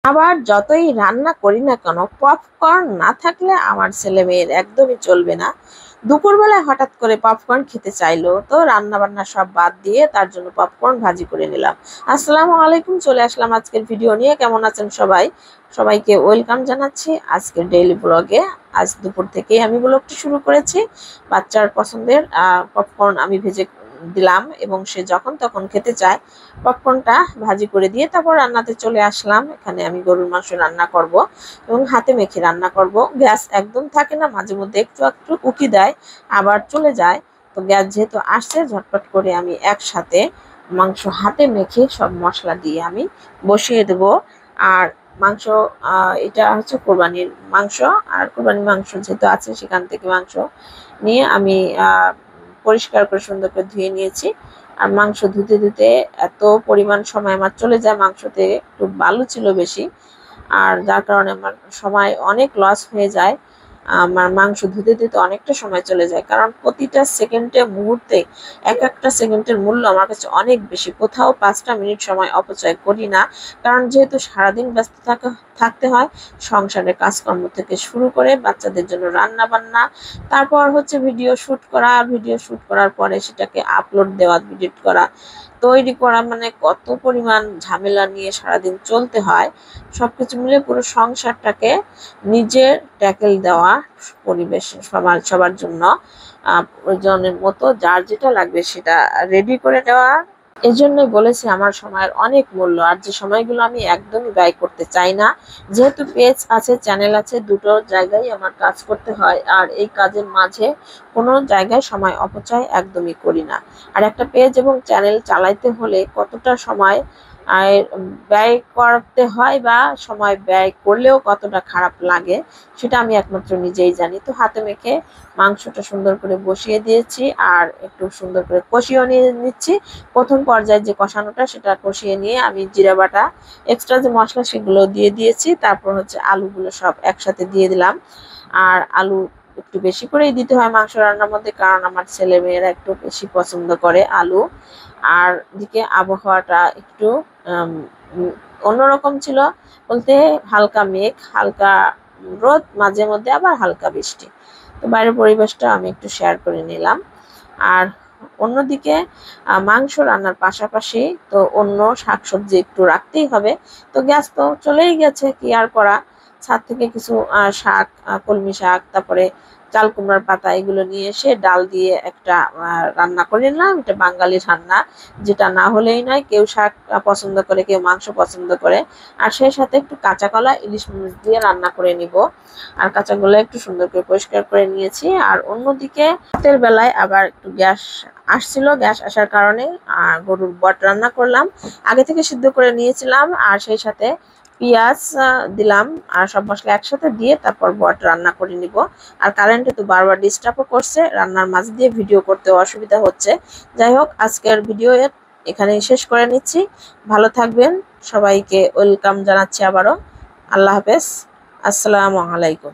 আবার যতই রান্না করি না কেন, পপকর্ন না থাকলে আমার ছেলে মেয়ের একদমই চলবে না। দুপুরবেলায় হঠাৎ করে পপকর্ন খেতে চাইলো, তো রান্না বান্না সব বাদ দিয়ে তার জন্য পপকর্ন ভাজি করে নিলাম। আসসালামু আলাইকুম, চলে আসলাম আজকের ভিডিও নিয়ে। কেমন আছেন সবাই? সবাইকে ওয়েলকাম জানাচ্ছি আজকের ডেইলি ব্লগে। আজ দুপুর থেকেই আমি ব্লগটি শুরু করেছি। বাচ্চার পছন্দের পপকর্ন আমি ভেজে দিলাম এবং সে যখন তখন খেতে চায়, পপকর্নটা ভাজি করে দিয়ে তারপর রান্নাতে চলে আসলাম। এখানে আমি গরুর মাংস রান্না করব এবং হাতে মেখে রান্না করব। গ্যাস একদম থাকে না, মাঝে মধ্যে একটু একটু উকি দেয় আবার চলে যায়। তো গ্যাস যেহেতু আসছে, ঝটপট করে আমি একসাথে মাংস হাতে মেখে সব মশলা দিয়ে আমি বসিয়ে দেব। আর মাংস, এটা হচ্ছে কোরবানির মাংস। আর কোরবানির মাংস যেহেতু আছে, সেখান থেকে মাংস নিয়ে আমি পরিষ্কার করে সুন্দর করে ধুয়ে নিয়েছি। আর মাংস ধুতে ধুতে এত পরিমাণ সময় আমার চলে যায়, মাংসতে একটু বালু ছিল বেশি, আর যার কারণে আমার সময় অনেক লস হয়ে যায়। আমার মাংস ধুতে ধুতে অনেকটা সময় চলে যায়, কারণ প্রতিটা সেকেন্ডে মুহূর্তে এক একটা সেকেন্ডের মূল্য আমার কাছে অনেক বেশি। কোথাও 5টা মিনিট সময় অপচয় করি না, কারণ যেহেতু সারাদিন ব্যস্ত থাকতে হয়, সংসারের কাজকর্ম থেকে শুরু করে বাচ্চাদের জন্য রান্না বান্না, তারপর হচ্ছে ভিডিও শ্যুট করা, ভিডিও শ্যুট করার পরে সেটাকে আপলোড দেওয়া, এডিট করা, তৈরি করা, মানে কত পরিমাণ ঝামেলা নিয়ে সারাদিন চলতে হয়। সবকিছু মিলে পুরো সংসারটাকে নিজে ট্যাকেল দেওয়া, পরিবেশ সবার জন্য প্রয়োজনের মতো যার যেটা লাগবে সেটা রেডি করে দেওয়া। এজন্যই বলেছি আমার সময়ের অনেক মূল্য, আর যে সময়গুলো আমি একদমই ব্যয় করতে চাই না। যেহেতু পেজ আছে, চ্যানেল আছে, দুটো জায়গায় আমার কাজ করতে হয়, আর এই কাজের মাঝে কোনো জায়গায় সময় অপচয় একদমই করি না। আর একটা পেজ এবং চ্যানেল চালাইতে হলে কতটা সময় ব্যয় করতে হয়, বা সময় ব্যয় করলেও কতটা খারাপ লাগে, সেটা আমি একমাত্র নিজেই জানি। তো হাতে মেখে মাংসটা সুন্দর করে বসিয়ে দিয়েছি, আর একটু সুন্দর করে কষিয়েও নিয়ে নিচ্ছি। প্রথম পর্যায়ে যে কষানোটা, সেটা কষিয়ে নিয়ে আমি জিরা বাটা, এক্সট্রা যে মশলা সেগুলো দিয়ে দিয়েছি। তারপর হচ্ছে আলুগুলো সব একসাথে দিয়ে দিলাম। আর আলু একটু বেশি করেই দিতে হয় মাংস রান্নার মধ্যে, কারণ আমার ছেলে মেয়েরা একটু বেশি পছন্দ করে আলু। আর দিকে আবহাওয়াটা একটু অন্যরকম ছিল, বলতে হালকা মেঘ, হালকা রোদ, মাঝে মধ্যে আবার হালকা বৃষ্টি। তো বাইরের পরিবেশটা আমি একটু শেয়ার করে নিলাম। আর অন্যদিকে মাংস রান্নার পাশাপাশি তো অন্য শাকসবজি একটু রাখতেই হবে। তো গ্যাস তো চলেই গেছে, কি আর করা। ছাদ থেকে কিছু শাক, কলমি শাক, তারপরে চাল কুমড়ার পাতা, এগুলো নিয়ে এসে ডাল দিয়ে একটা রান্না করে নিলাম। এটা বাঙালি রান্না, যেটা না হলেই নয়। কেউ শাক পছন্দ করে, কেউ মাংস পছন্দ করে। আর সেই সাথে একটু কাঁচা কলা, ইলিশ মাছ দিয়ে রান্না করে নিব। আর কাঁচা কলা একটু সুন্দর করে পরিষ্কার করে নিয়েছি। আর অন্যদিকে রাতের বেলায় আবার একটু গ্যাস আসছিল, গ্যাস আসার কারণে গরুর বট রান্না করলাম। আগে থেকে সিদ্ধ করে নিয়েছিলাম, আর সেই সাথে পেঁয়াজ দিলাম, আর সব মশলা একসাথে দিয়ে তারপর বট রান্না করে নিব। আর কারেন্টে তো বারবার ডিস্টার্বও করছে, রান্নার মাঝ দিয়ে ভিডিও করতে অসুবিধা হচ্ছে। যাই হোক, আজকের ভিডিও এখানেই শেষ করে নিচ্ছি। ভালো থাকবেন, সবাইকে ওয়েলকাম জানাচ্ছি আবারও। আল্লাহ হাফেজ, আসসালামু আলাইকুম।